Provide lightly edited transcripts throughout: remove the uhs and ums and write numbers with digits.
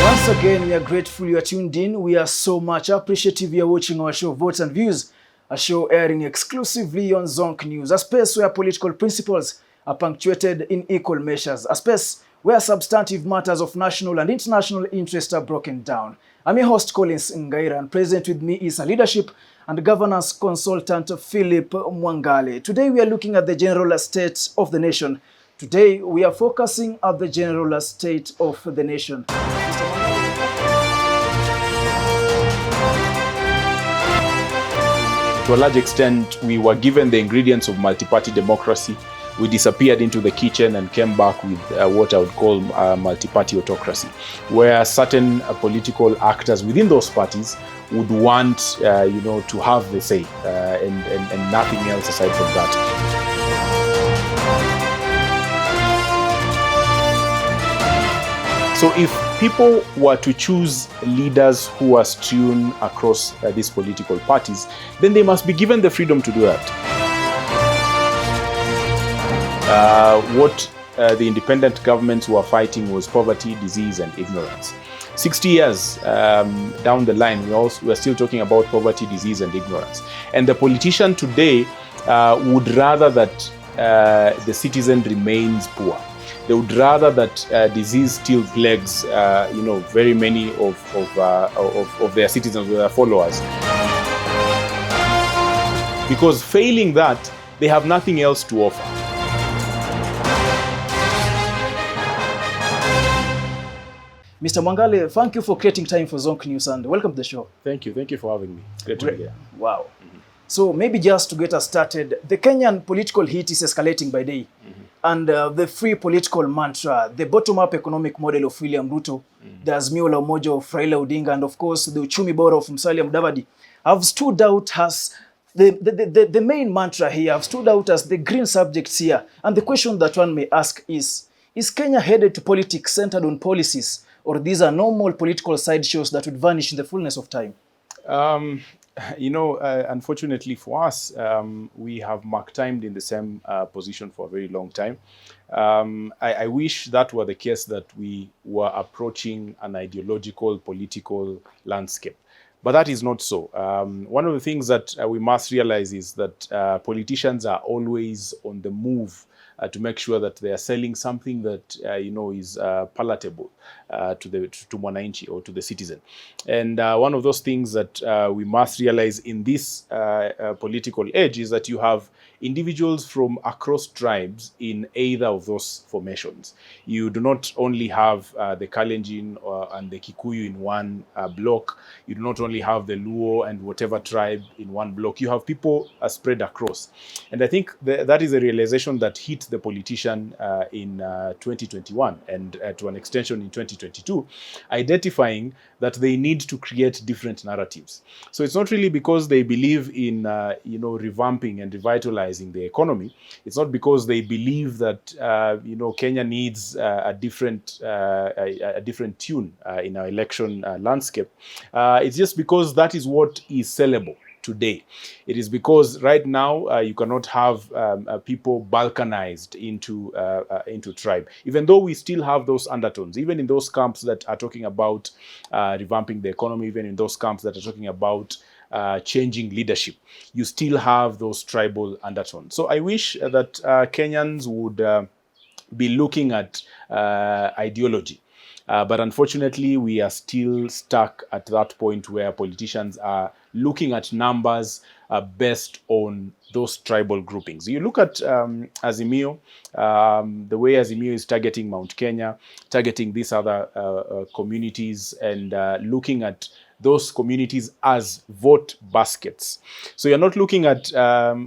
Once again, we are grateful you are tuned in. We are so much appreciative you are watching our show, Votes and Views, a show airing exclusively on zonknews, a space where political principles are punctuated in equal measures, a space where substantive matters of national and international interest are broken down. I'm your host, Collins Ngaira, and present with me is a leadership and governance consultant, Philip Mwangale. Today, we are looking at the general state of the nation. Today, we are focusing on the general state of the nation. To a large extent, we were given the ingredients of multi-party democracy. We disappeared into the kitchen and came back with what I would call multi-party autocracy, where certain political actors within those parties would want, to have the say and nothing else aside from that. So if people were to choose leaders who are strewn across these political parties, then they must be given the freedom to do that. What the independent governments were fighting was poverty, disease, and ignorance. 60 years down the line, we're still talking about poverty, disease, and ignorance. And the politician today would rather that the citizen remains poor. They would rather that disease still plagues, very many of their citizens, their followers. Because failing that, they have nothing else to offer. Mr. Mwangale, thank you for creating time for Zonk News and welcome to the show. Thank you. Thank you for having me. Great to be here. Wow. Mm-hmm. So maybe just to get us started, the Kenyan political heat is escalating by day. Mm-hmm. And the free political mantra, the bottom-up economic model of William Ruto, the Azimio la Umoja of Raila Odinga, and of course the Uchumi Bora of Musalia Mudavadi have stood out as the main mantra here, have stood out as the green subjects here. And the question that one may ask is Kenya headed to politics centered on policies, or these are normal political sideshows that would vanish in the fullness of time? Unfortunately for us, we have mark-timed in the same position for a very long time. I wish that were the case, that we were approaching an ideological political landscape. But that is not so. One of the things that we must realize is that politicians are always on the move to make sure that they are selling something that is palatable to mwananchi or to the citizen. And one of those things that we must realize in this political age is that you have individuals from across tribes in either of those formations. You do not only have the Kalenjin and the Kikuyu in one block. You do not only have the Luo and whatever tribe in one block. You have people spread across. And I think that is a realization that hit the politician in 2021 and to an extension in 2022, identifying that they need to create different narratives. So it's not really because they believe in revamping and revitalizing the economy. It's not because they believe that Kenya needs a different tune in our election landscape. It's just because that is what is sellable today. It is because right now you cannot have people balkanized into tribe, even though we still have those undertones, even in those camps that are talking about revamping the economy, even in those camps that are talking about changing leadership, you still have those tribal undertones. So I wish that Kenyans would be looking at ideology. But unfortunately, we are still stuck at that point where politicians are looking at numbers based on those tribal groupings. You look at Azimio, the way Azimio is targeting Mount Kenya, targeting these other communities, and looking at those communities as vote baskets. So you're not looking at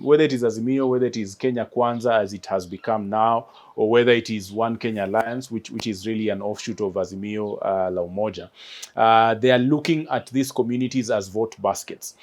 whether it is Azimio, whether it is Kenya Kwanza as it has become now, or whether it is One Kenya Alliance, which is really an offshoot of Azimio la Umoja. They are looking at these communities as vote baskets.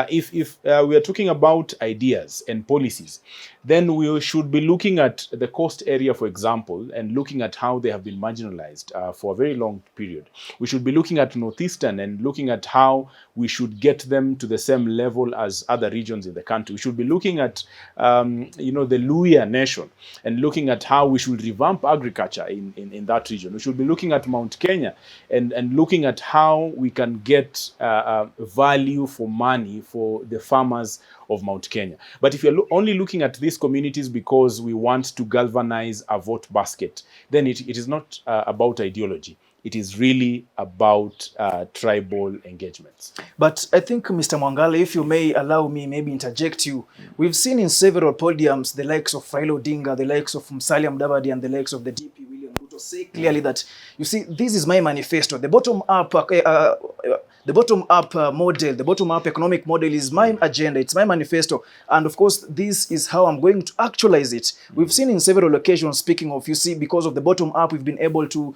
If we are talking about ideas and policies, then we should be looking at the coast area, for example, and looking at how they have been marginalized for a very long period. We should be looking at Northeastern and looking at how we should get them to the same level as other regions in the country. We should be looking at, the Luhya nation and looking at how how we should revamp agriculture in that region. We should be looking at Mount Kenya and looking at how we can get value for money for the farmers of Mount Kenya. But if you're only looking at these communities because we want to galvanize a vote basket, then it is not about ideology. It is really about tribal engagements. But I think, Mr. Mwangala, if you may allow me maybe interject you, we've seen in several podiums the likes of Raila Odinga, the likes of Musalia Mudavadi, and the likes of the DP William Ruto say clearly that, you see, this is my manifesto. The bottom-up model, the bottom-up economic model is my agenda, it's my manifesto, and of course, this is how I'm going to actualize it. We've seen in several occasions, speaking of, you see, because of the bottom-up, we've been able to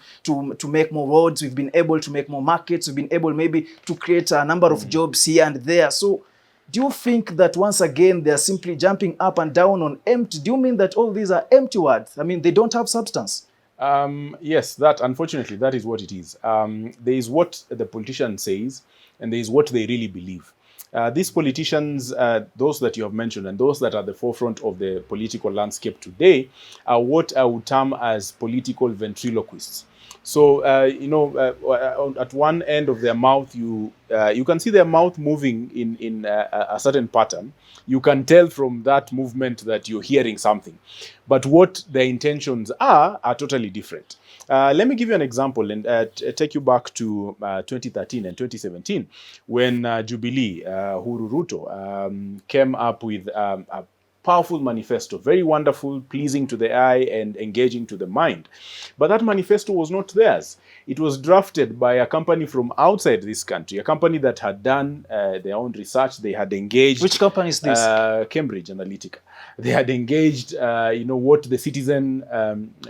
make more roads, we've been able to make more markets, we've been able maybe to create a number of jobs here and there. So do you think that once again they're simply jumping up and down on empty? Do you mean that all these are empty words? I mean, they don't have substance? Yes, that unfortunately, that is what it is. There is what the politician says, and there is what they really believe. These politicians, those that you have mentioned, and those that are at the forefront of the political landscape today, are what I would term as political ventriloquists. So, at one end of their mouth, you can see their mouth moving in a certain pattern. You can tell from that movement that you're hearing something. But what their intentions are totally different. Let me give you an example and take you back to 2013 and 2017 when Jubilee, Uhuru Ruto, came up with a powerful manifesto, very wonderful, pleasing to the eye and engaging to the mind. But that manifesto was not theirs. It was drafted by a company from outside this country, a company that had done their own research. They had engaged... Which company is this? Cambridge Analytica. They had engaged, what the citizen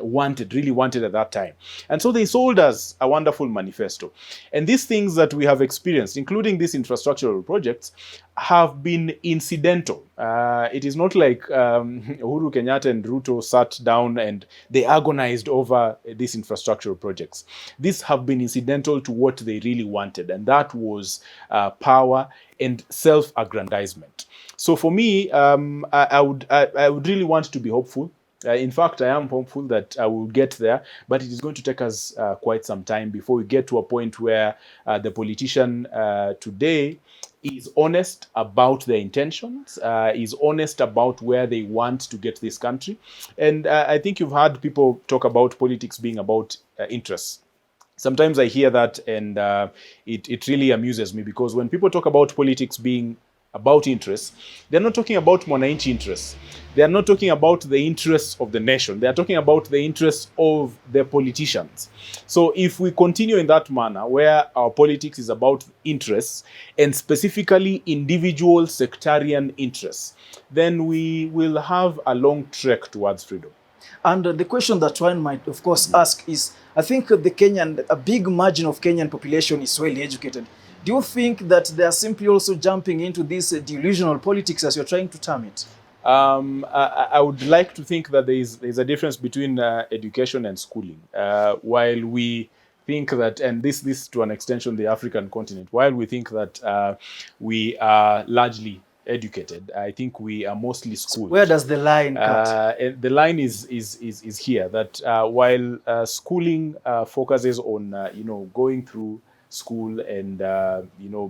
really wanted at that time. And so they sold us a wonderful manifesto. And these things that we have experienced, including these infrastructural projects, have been incidental. It is not like Uhuru Kenyatta and Ruto sat down and they agonized over these infrastructural projects. These have been incidental to what they really wanted, and that was power and self-aggrandizement. So for me, I would really want to be hopeful. In fact, I am hopeful that I will get there, but it is going to take us quite some time before we get to a point where the politician today is honest about their intentions, is honest about where they want to get this country. And I think you've heard people talk about politics being about interests. Sometimes I hear that, and it really amuses me, because when people talk about politics being about interests, they're not talking about mwananchi interests. They are not talking about the interests of the nation. They are talking about the interests of the politicians. So if we continue in that manner, where our politics is about interests, and specifically individual sectarian interests, then we will have a long trek towards freedom. And the question that one might, of course, ask is, I think a big margin of Kenyan population is well educated. Do you think that they are simply also jumping into this delusional politics, as you're trying to term it? I would like to think that there's a difference between education and schooling. While we think that, and this to an extension, the African continent, while we think that we are largely educated, I think we are mostly schooled. Where does the line cut? The line is here, that while schooling focuses on going through school and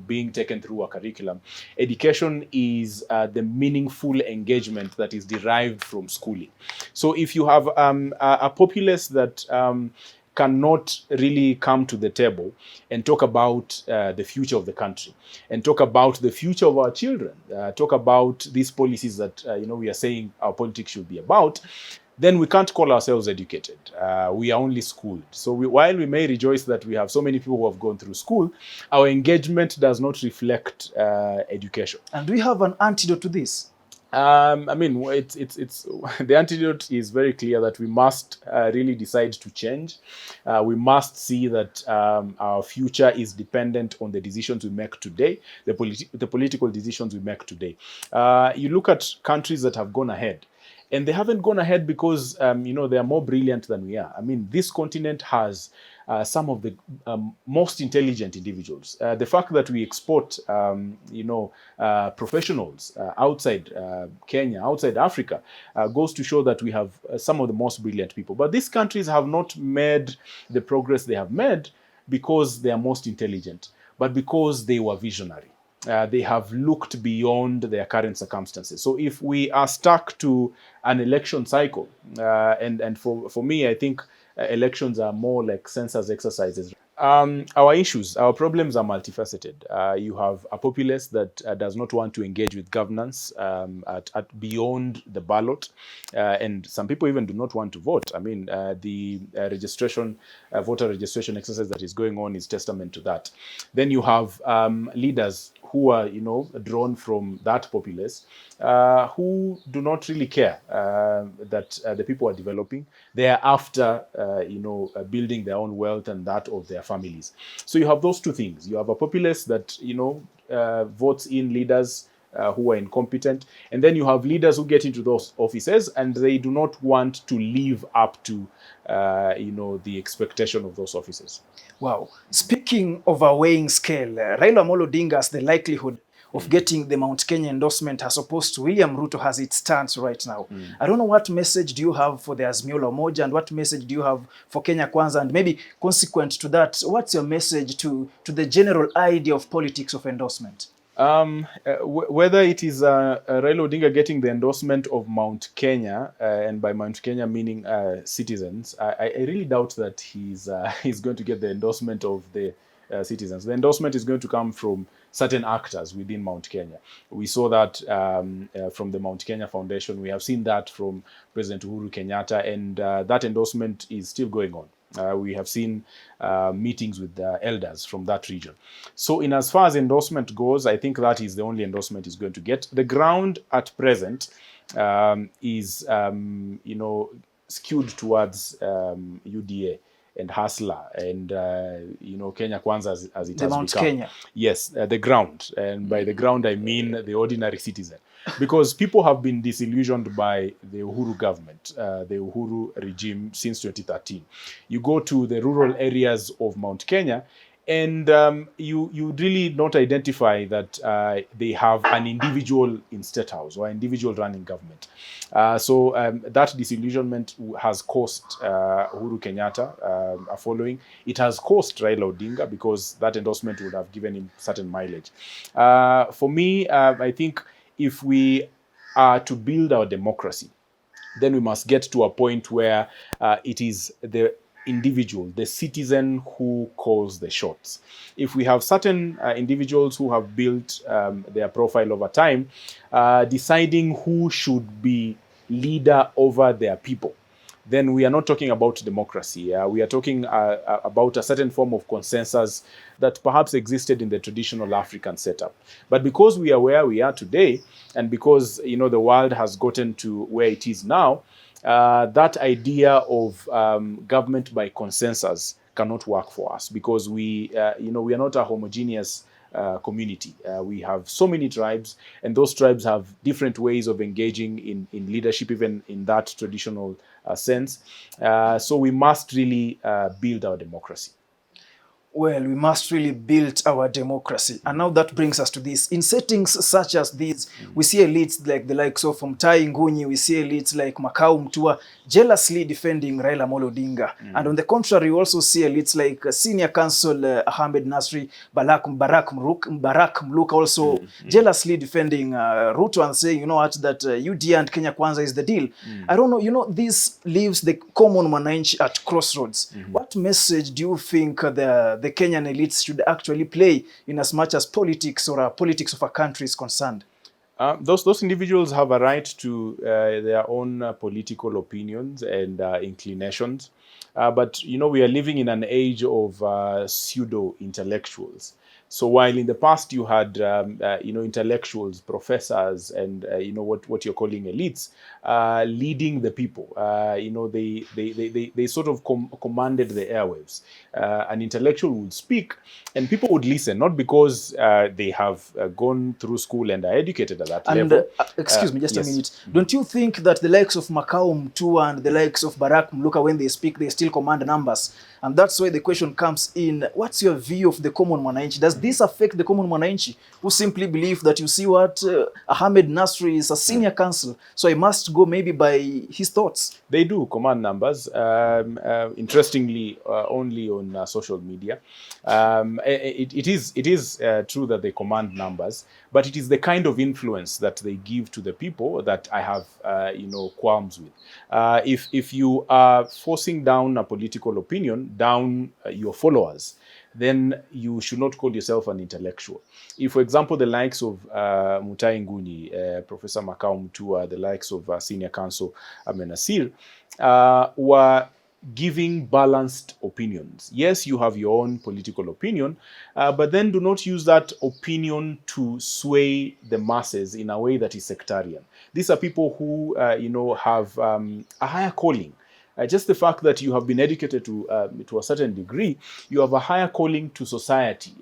being taken through a curriculum, education is the meaningful engagement that is derived from schooling. So if you have a populace that cannot really come to the table and talk about the future of the country, and talk about the future of our children, talk about these policies that we are saying our politics should be about, then we can't call ourselves educated. We are only schooled. So while we may rejoice that we have so many people who have gone through school, our engagement does not reflect education. And do we have an antidote to this? It's the antidote is very clear, that we must really decide to change. We must see that our future is dependent on the decisions we make today, the political decisions we make today. You look at countries that have gone ahead, And they haven't gone ahead because, they are more brilliant than we are. I mean, this continent has some of the most intelligent individuals. The fact that we export, professionals outside Kenya, outside Africa, goes to show that we have some of the most brilliant people. But these countries have not made the progress they have made because they are most intelligent, but because they were visionary. They have looked beyond their current circumstances. So if we are stuck to an election cycle, and for me, I think elections are more like census exercises. Our problems are multifaceted. You have a populace that does not want to engage with governance at beyond the ballot, and some people even do not want to vote. I mean, the voter registration exercise that is going on is testament to that. Then you have leaders who are, drawn from that populace, who do not really care that the people are developing. They are after, building their own wealth and that of their families. So you have those two things. You have a populace that, votes in leaders who are incompetent, and then you have leaders who get into those offices and they do not want to live up to, the expectation of those offices. Wow. Speaking of a weighing scale, Raila Amolo Odinga has the likelihood of getting the Mount Kenya endorsement as opposed to William Ruto as it stands right now. I don't know, what message do you have for the Azimio la Umoja, and what message do you have for Kenya Kwanza, and maybe consequent to that, what's your message to the general idea of politics of endorsement? Whether it is Raila Odinga getting the endorsement of Mount Kenya, and by Mount Kenya meaning citizens, I really doubt that he's going to get the endorsement of the citizens. The endorsement is going to come from certain actors within Mount Kenya. We saw that from the Mount Kenya Foundation. We have seen that from President Uhuru Kenyatta, and that endorsement is still going on. We have seen meetings with the elders from that region. So in as far as endorsement goes, I think that is the only endorsement he's going to get. The ground at present is, skewed towards UDA and Hustler and, Kenya Kwanza as it has Mount become. Kenya. Yes, the ground. And by the ground, I mean the ordinary citizen. Because people have been disillusioned by the Uhuru government, the Uhuru regime since 2013. You go to the rural areas of Mount Kenya, and you really not identify that they have an individual in State House or an individual running government. So that disillusionment has cost Uhuru Kenyatta a following. It has cost Raila Odinga because that endorsement would have given him certain mileage. For me, I think if we are to build our democracy, then we must get to a point where it is the individual, the citizen, who calls the shots. If we have certain individuals who have built their profile over time, deciding who should be leader over their people, then we are not talking about democracy. We are talking about a certain form of consensus that perhaps existed in the traditional African setup. But because we are where we are today, and because the world has gotten to where it is now, that idea of government by consensus cannot work for us, because we are not a homogeneous community. We have so many tribes, and those tribes have different ways of engaging in leadership, even in that traditional sense. So we must really build our democracy. Well, we must really build our democracy. And now that brings us to this. In settings such as these, we see elites like the likes of Mutahi Ngunyi, we see elites like Makau Mtua jealously defending Raila Amolo Odinga. And on the contrary, we also see elites like Senior Counsel Ahmed Nasri, Barak Mluka also jealously defending Ruto and saying, that UDA and Kenya Kwanza is the deal. I don't know, this leaves the common mananchi at crossroads. What message do you think the Kenyan elites should actually play in as much as politics or politics of a country is concerned? Those individuals have a right to their own political opinions and inclinations. But, we are living in an age of pseudo-intellectuals. So while in the past you had intellectuals, professors, and what you're calling elites leading the people, they sort of commanded the airwaves. An intellectual would speak, and people would listen, not because they have gone through school and are educated at that And level. excuse me, just yes. a minute. Don't you think that the likes of Makau Mtua and the likes of Barack Muluka, when they speak, they still command numbers? And that's why the question comes in, what's your view of the common Mwananchi? Does this affect the common Mwananchi, who simply believe that, you see what, Ahmed Nasri is a senior counsel, so I must go maybe by his thoughts? They do command numbers, interestingly, only on social media. It is true that they command numbers, but it is the kind of influence that they give to the people that I have, qualms with. If you are forcing down a political opinion down your followers, then you should not call yourself an intellectual. If, for example, the likes of Mutai Nguni, Professor Makau Mtua, the likes of Senior Counsel Amenasir, were giving balanced opinions. Yes, you have your own political opinion, but then do not use that opinion to sway the masses in a way that is sectarian. These are people who, have a higher calling. Just the fact that you have been educated to a certain degree, you have a higher calling to society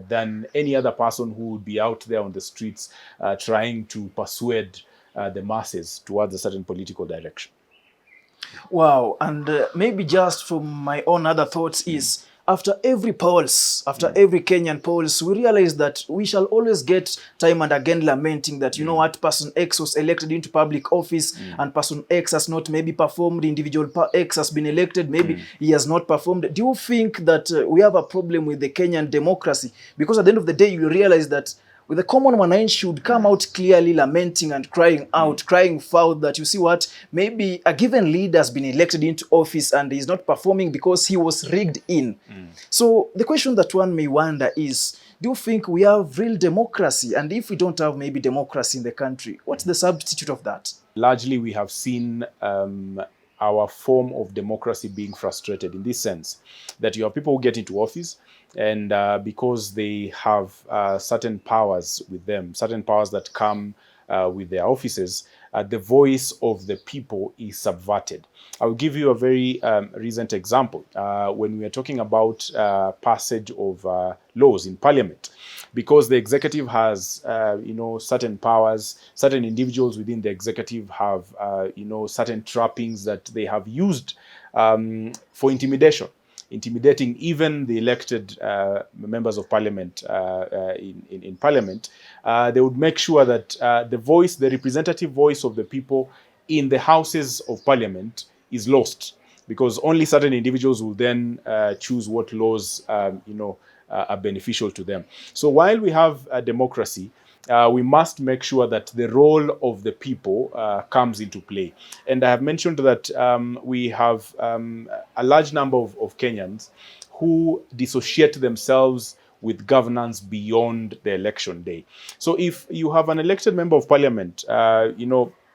than any other person who would be out there on the streets trying to persuade the masses towards a certain political direction. Wow. And maybe just from my own other thoughts is, after every polls, after every Kenyan polls, we realize that we shall always get time and again lamenting that, you know what, person X was elected into public office and person X has not maybe performed, individual X has been elected, maybe he has not performed. Do you think that we have a problem with the Kenyan democracy? Because at the end of the day, you realize that with the common Mwananchi should come out clearly lamenting and crying out, crying foul that, you see what, maybe a given leader has been elected into office and he's not performing because he was rigged in. So the question that one may wonder is, do you think we have real democracy? And if we don't have maybe democracy in the country, what's the substitute of that? Largely, we have seen our form of democracy being frustrated in this sense, that you have people who get into office, and because they have certain powers with them, certain powers that come with their offices, the voice of the people is subverted. I'll give you a very recent example. When we are talking about passage of laws in Parliament, because the executive has, certain powers, certain individuals within the executive have, certain trappings that they have used for intimidating even the elected members of parliament in parliament. They would make sure that the representative voice of the people in the houses of parliament is lost, because only certain individuals will then choose what laws are beneficial to them. So while we have a democracy, we must make sure that the role of the people comes into play. And I have mentioned that we have a large number of Kenyans who dissociate themselves with governance beyond the election day. So if you have an elected member of parliament,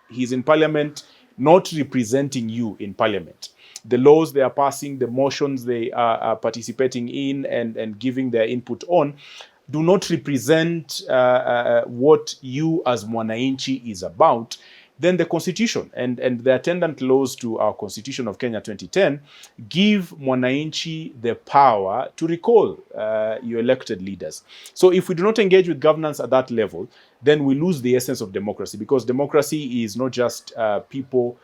he's in parliament not representing you in parliament. The laws they are passing, the motions they are participating in and giving their input on, do not represent what you as Mwananchi is about, then the Constitution and the attendant laws to our Constitution of Kenya 2010 give Mwananchi the power to recall your elected leaders. So if we do not engage with governance at that level, then we lose the essence of democracy, because democracy is not just people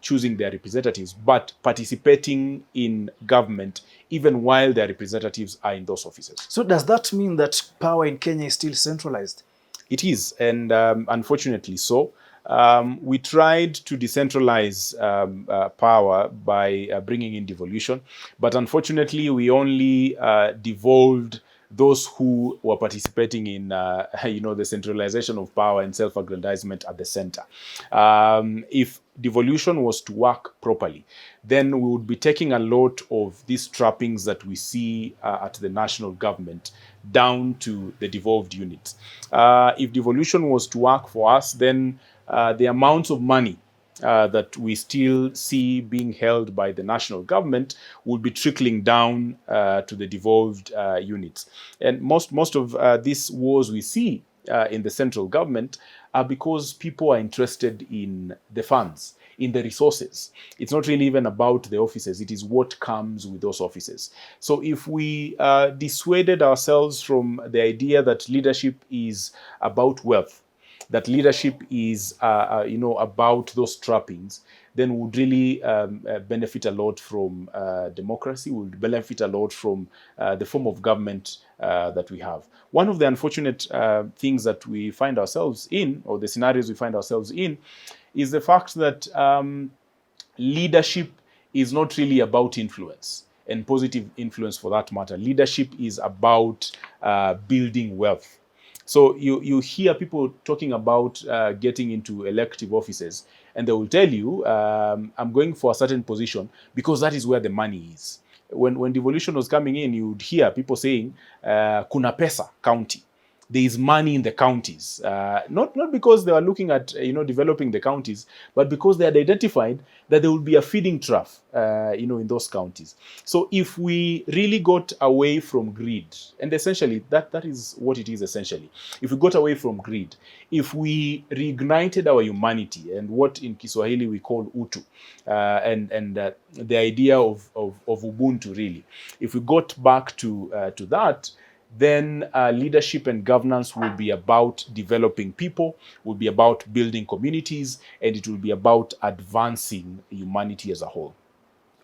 choosing their representatives, but participating in government even while their representatives are in those offices. So does that mean that power in Kenya is still centralized? It is, and unfortunately so. We tried to decentralize power by bringing in devolution, but unfortunately we only devolved those who were participating in the centralization of power and self-aggrandizement at the center. If devolution was to work properly, then we would be taking a lot of these trappings that we see at the national government down to the devolved units. If devolution was to work for us, then the amounts of money that we still see being held by the national government will be trickling down to the devolved units. And most of these wars we see in the central government are because people are interested in the funds, in the resources. It's not really even about the offices, it is what comes with those offices. So if we dissuaded ourselves from the idea that leadership is about wealth, that leadership is about those trappings, then we would really benefit a lot from democracy. We would benefit a lot from the form of government that we have. One of the unfortunate things that we find ourselves in, or the scenarios we find ourselves in, is the fact that leadership is not really about influence, and positive influence for that matter. Leadership is about building wealth. So you hear people talking about getting into elective offices, and they will tell you, I'm going for a certain position because that is where the money is. When devolution was coming in, you would hear people saying, kuna pesa county. There is money in the counties, not because they are looking at developing the counties, but because they had identified that there will be a feeding trough in those counties. So if we really got away from greed, and essentially that is what it is essentially, if we got away from greed, if we reignited our humanity and what in Kiswahili we call utu, and the idea of ubuntu, really, if we got back to that, then leadership and governance will be about developing people, will be about building communities, and it will be about advancing humanity as a whole.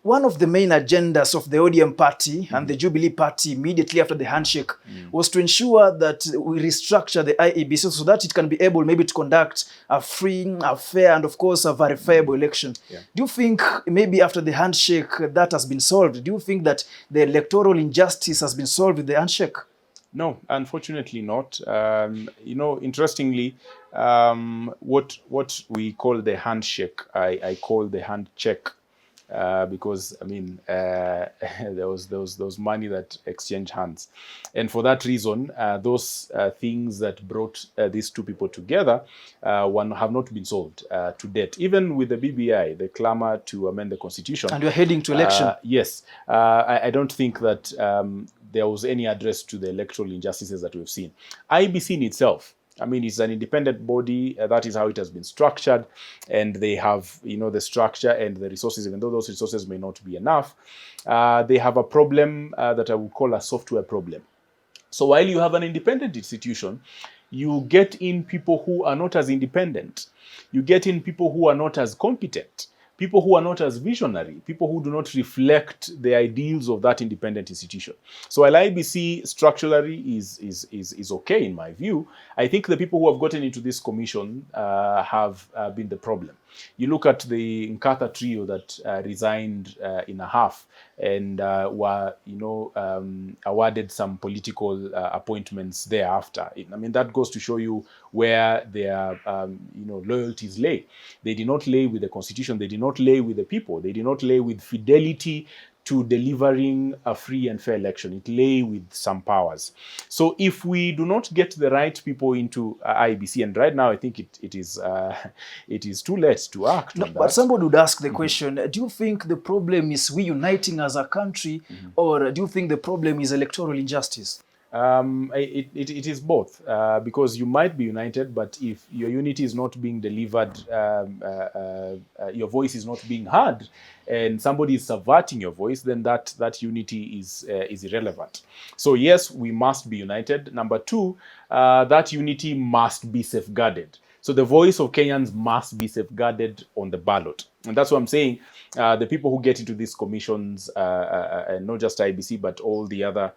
One of the main agendas of the ODM party and the Jubilee party immediately after the handshake was to ensure that we restructure the IEBC so that it can be able maybe to conduct a free, a fair, and of course a verifiable election. Yeah. Do you think maybe after the handshake that has been solved? Do you think that the electoral injustice has been solved with the handshake? No, unfortunately not. Interestingly, what we call the handshake, I call the hand check, because there was money that exchanged hands, and for that reason, those things that brought these two people together have not been solved to date. Even with the BBI, the clamor to amend the constitution, and we're heading to election. Yes, I don't think that there was any address to the electoral injustices that we've seen. IEBC in itself, it's an independent body. That is how it has been structured, and they have, the structure and the resources. Even though those resources may not be enough, they have a problem that I would call a software problem. So while you have an independent institution, you get in people who are not as independent. You get in people who are not as competent. People who are not as visionary, people who do not reflect the ideals of that independent institution. So while IEBC structurally is okay in my view, I think the people who have gotten into this commission have been the problem. You look at the Nkatha trio that resigned in a half and were awarded some political appointments thereafter. That goes to show you where their loyalties lay. They did not lay with the constitution. They did not lay with the people. They did not lay with fidelity to delivering a free and fair election. It lay with some powers. So if we do not get the right people into IEBC, and right now I think it is too late to act on that. But somebody would ask the question, do you think the problem is we uniting as a country, or do you think the problem is electoral injustice? It is both, because you might be united, but if your unity is not being delivered, your voice is not being heard, and somebody is subverting your voice, then that unity is irrelevant. So yes, we must be united. Number two, that unity must be safeguarded. So the voice of Kenyans must be safeguarded on the ballot. And that's what I'm saying. The people who get into these commissions, and not just IEBC, but all the other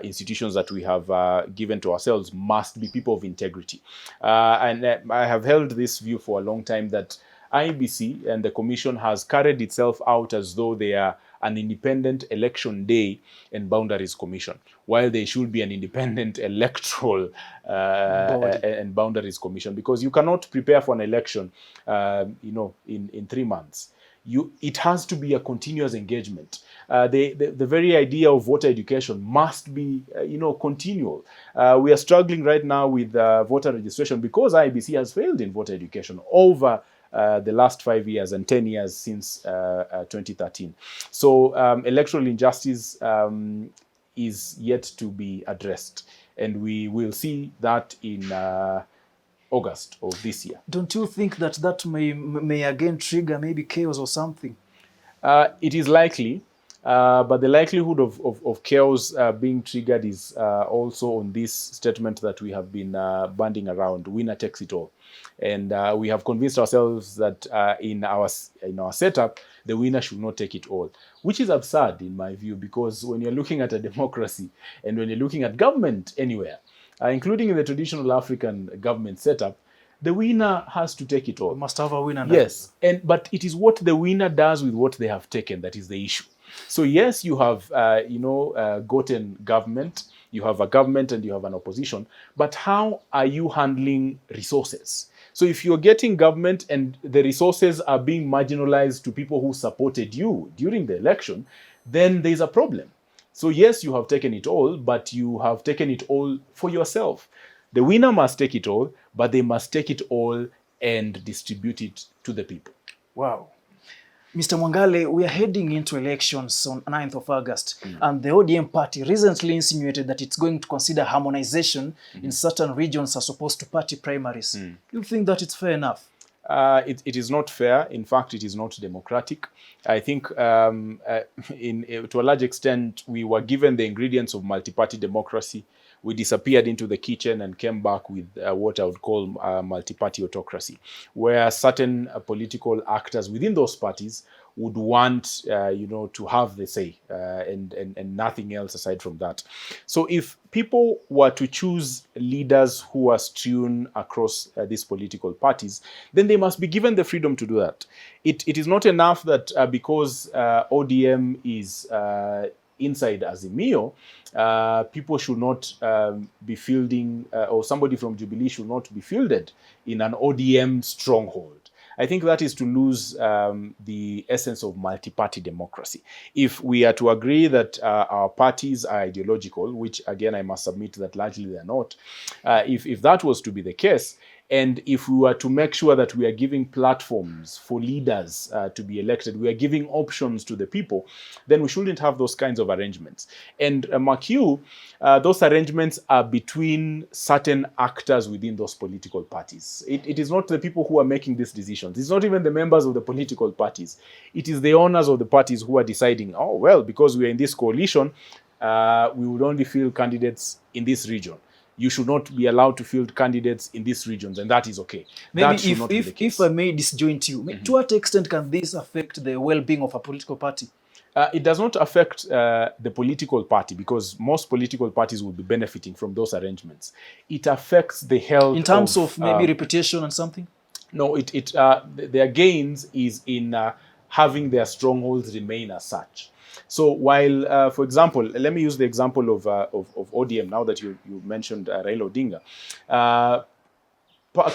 institutions that we have given to ourselves, must be people of integrity. And I have held this view for a long time that IEBC and the commission has carried itself out as though they are an independent election day and boundaries commission, while they should be an independent electoral and boundaries commission, because you cannot prepare for an election in 3 months. It has to be a continuous engagement. The very idea of voter education must be continual. We are struggling right now with voter registration because IEBC has failed in voter education over the last 5 years and 10 years since 2013. So electoral injustice is yet to be addressed, and we will see that in August of this year. Don't you think that that may again trigger maybe chaos or something? It is likely, but the likelihood of chaos being triggered is also on this statement that we have been banding around: winner takes it all. And we have convinced ourselves that in our setup, the winner should not take it all, which is absurd in my view, because when you're looking at a democracy and when you're looking at government anywhere, including in the traditional African government setup, the winner has to take it all. We must have a winner now. Yes, but it is what the winner does with what they have taken that is the issue. So yes, you have gotten government, you have a government and you have an opposition, but how are you handling resources? So if you're getting government and the resources are being marginalized to people who supported you during the election, then there's a problem. So yes, you have taken it all, but you have taken it all for yourself. The winner must take it all, but they must take it all and distribute it to the people. Wow. Mr. Mwangale, we are heading into elections on 9th of August, and the ODM party recently insinuated that it's going to consider harmonization in certain regions as opposed to party primaries. You think that it's fair enough? It is not fair. In fact, it is not democratic. I think to a large extent, we were given the ingredients of multi-party democracy. We disappeared into the kitchen and came back with what I would call multi-party autocracy, where certain political actors within those parties would want, to have the say and nothing else aside from that. So if people were to choose leaders who are strewn across these political parties, then they must be given the freedom to do that. It is not enough that because ODM is inside Azimio, people should not be fielding, or somebody from Jubilee should not be fielded in an ODM stronghold. I think that is to lose the essence of multi-party democracy. If we are to agree that our parties are ideological, which again I must submit that largely they are not, if that was to be the case, and if we were to make sure that we are giving platforms for leaders to be elected, we are giving options to the people, then we shouldn't have those kinds of arrangements. And mark you, those arrangements are between certain actors within those political parties. It is not the people who are making these decisions. It's not even the members of the political parties. It is the owners of the parties who are deciding, oh, well, because we are in this coalition, we would only field candidates in this region. You should not be allowed to field candidates in these regions, and that is okay. Maybe if I may disjoint you, to what extent can this affect the well-being of a political party? It does not affect the political party, because most political parties will be benefiting from those arrangements. It affects the health in terms of maybe reputation and something? No, their gains is in having their strongholds remain as such. So while, for example, let me use the example of ODM, now that you mentioned Raila Odinga.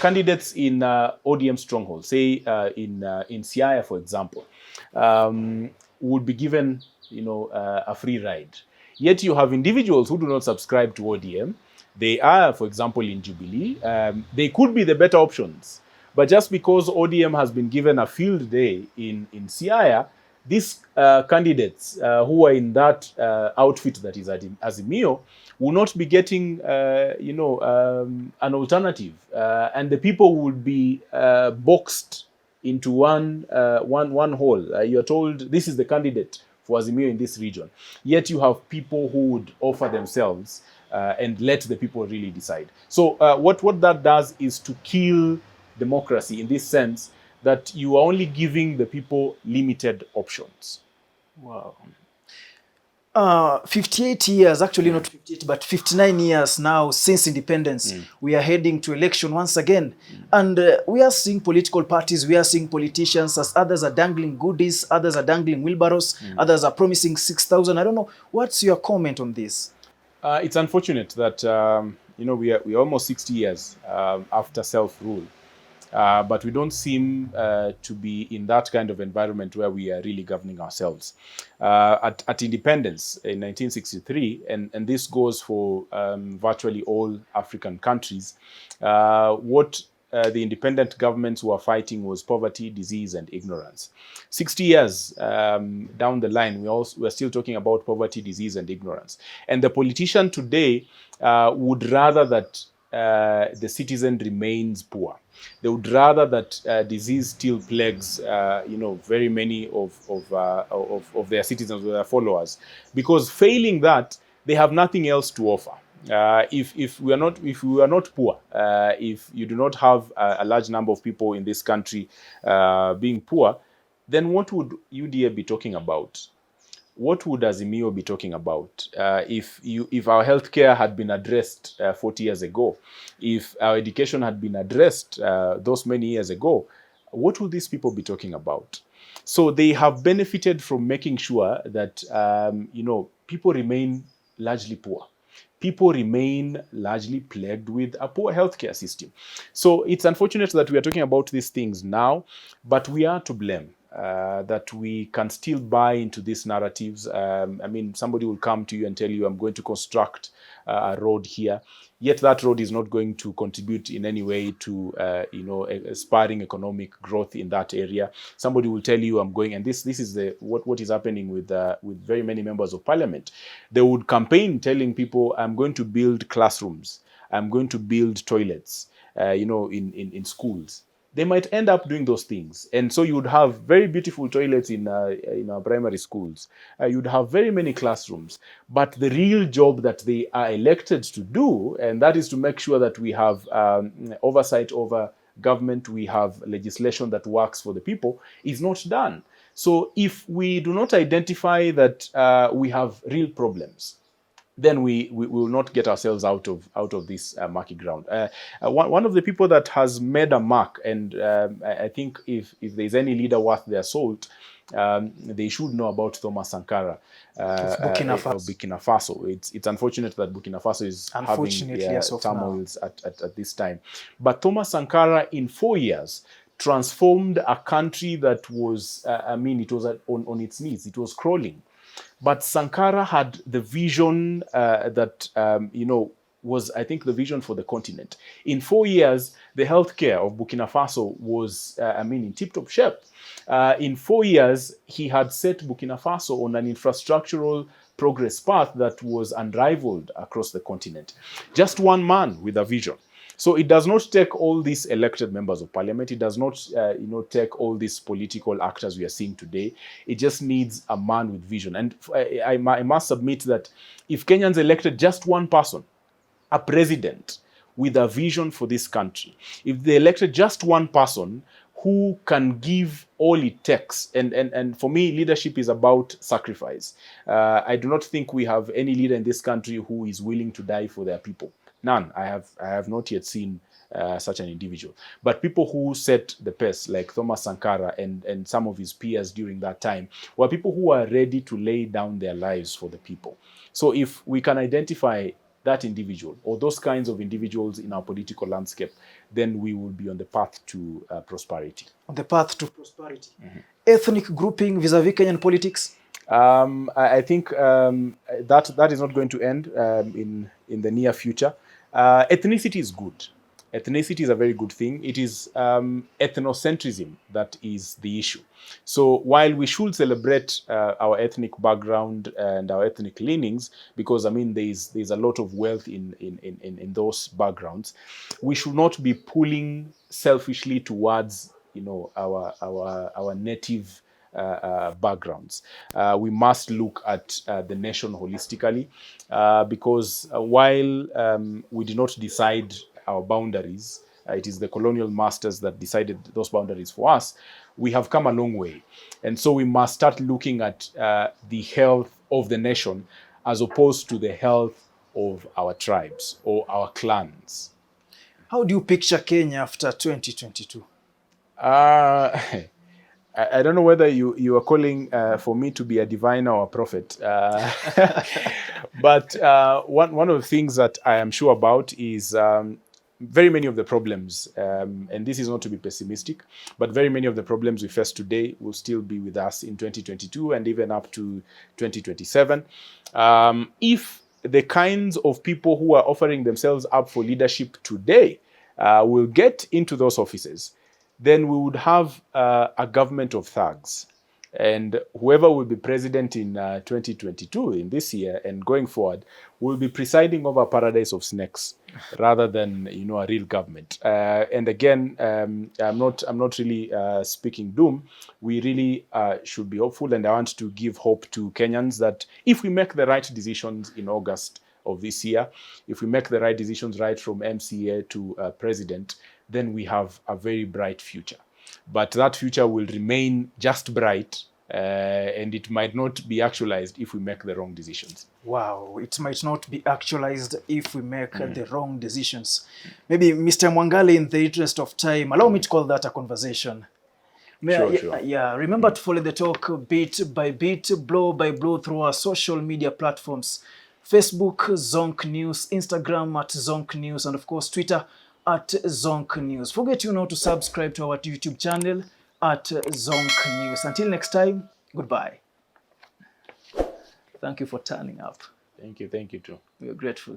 Candidates in ODM strongholds, say in Siaya, for example, would be given a free ride. Yet you have individuals who do not subscribe to ODM. They are, for example, in Jubilee. They could be the better options. But just because ODM has been given a field day in Siaya, these candidates who are in that outfit that is Azimio will not be getting, an alternative, and the people will be boxed into one hole. You're told this is the candidate for Azimio in this region. Yet you have people who would offer themselves and let the people really decide. So what that does is to kill democracy in this sense, that you are only giving the people limited options. Wow. 58 years, actually not 58, but 59 years now since independence, we are heading to election once again. And we are seeing political parties, we are seeing politicians, as others are dangling goodies, others are dangling wheelbarrows, others are promising 6,000. I don't know. What's your comment on this? It's unfortunate that, we are almost 60 years after self-rule. But we don't seem to be in that kind of environment where we are really governing ourselves. At independence in 1963, and this goes for virtually all African countries, what the independent governments were fighting was poverty, disease, and ignorance. 60 years down the line, we're still talking about poverty, disease, and ignorance. And the politician today would rather that the citizen remains poor. They would rather that disease still plagues, very many of their citizens, of their followers, because failing that, they have nothing else to offer. If we are not poor, if you do not have a large number of people in this country being poor, then what would UDA be talking about? What would Azimio be talking about? If our healthcare had been addressed 40 years ago, if our education had been addressed those many years ago, what would these people be talking about? So they have benefited from making sure that people remain largely poor. People remain largely plagued with a poor healthcare system. So it's unfortunate that we are talking about these things now, but we are to blame. That we can still buy into these narratives. Somebody will come to you and tell you, I'm going to construct a road here, yet that road is not going to contribute in any way to spurring economic growth in that area. Somebody will tell you, I'm going, and this is what is happening with very many members of parliament. They would campaign telling people, I'm going to build classrooms, I'm going to build toilets, in schools. They might end up doing those things. And so you would have very beautiful toilets in our primary schools. You'd have very many classrooms. But the real job that they are elected to do, and that is to make sure that we have oversight over government, we have legislation that works for the people, is not done. So if we do not identify that we have real problems, then we will not get ourselves out of this murky ground. One of the people that has made a mark, and I think if there's any leader worth their salt, they should know about Thomas Sankara of Burkina Faso. It's unfortunate that Burkina Faso is having turmoils at this time. But Thomas Sankara, in 4 years, transformed a country that was, it was on its knees. It was crawling. But Sankara had the vision that was, I think, the vision for the continent. In 4 years, the healthcare of Burkina Faso was, in tip-top shape. In 4 years, he had set Burkina Faso on an infrastructural progress path that was unrivaled across the continent. Just one man with a vision. So it does not take all these elected members of parliament. It does not, take all these political actors we are seeing today. It just needs a man with vision. And I must submit that if Kenyans elected just one person, a president with a vision for this country, if they elected just one person who can give all it takes, and for me, leadership is about sacrifice. I do not think we have any leader in this country who is willing to die for their people. None. I have not yet seen such an individual. But people who set the pace, like Thomas Sankara and some of his peers during that time, were people who are ready to lay down their lives for the people. So if we can identify that individual or those kinds of individuals in our political landscape, then we will be on the path to prosperity. On the path to prosperity. Mm-hmm. Ethnic grouping vis-a-vis Kenyan politics? I think that is not going to end in the near future. Ethnicity is good. Ethnicity is a very good thing. It is ethnocentrism that is the issue. So while we should celebrate our ethnic background and our ethnic leanings, because there's a lot of wealth in those backgrounds, we should not be pulling selfishly towards our native backgrounds. We must look at the nation holistically, because while we did not decide our boundaries, it is the colonial masters that decided those boundaries for us. We have come a long way. And so we must start looking at the health of the nation as opposed to the health of our tribes or our clans. How do you picture Kenya after 2022? I don't know whether you are calling for me to be a divine or a prophet. But one of the things that I am sure about is very many of the problems, and this is not to be pessimistic, but very many of the problems we face today will still be with us in 2022 and even up to 2027. If the kinds of people who are offering themselves up for leadership today will get into those offices, then we would have a government of thugs. And whoever will be president in 2022, in this year and going forward, will be presiding over a paradise of snakes rather than, you know, a real government. And again, I'm not really speaking doom. We really should be hopeful, and I want to give hope to Kenyans that if we make the right decisions in August of this year, if we make the right decisions right from MCA to president, then we have a very bright future. But that future will remain just bright, and it might not be actualized if we make the wrong decisions. Wow, it might not be actualized if we make the wrong decisions. Maybe, Mr. Mwangali, in the interest of time, allow me to call that a conversation. Sure. Yeah, remember to follow the talk bit by bit, blow by blow through our social media platforms. Facebook, Zonk News, Instagram at Zonk News, and of course Twitter at Zonk News. Forget not to subscribe to our YouTube channel at Zonk News. Until next time, goodbye. Thank you for turning up. Thank you too. We are grateful.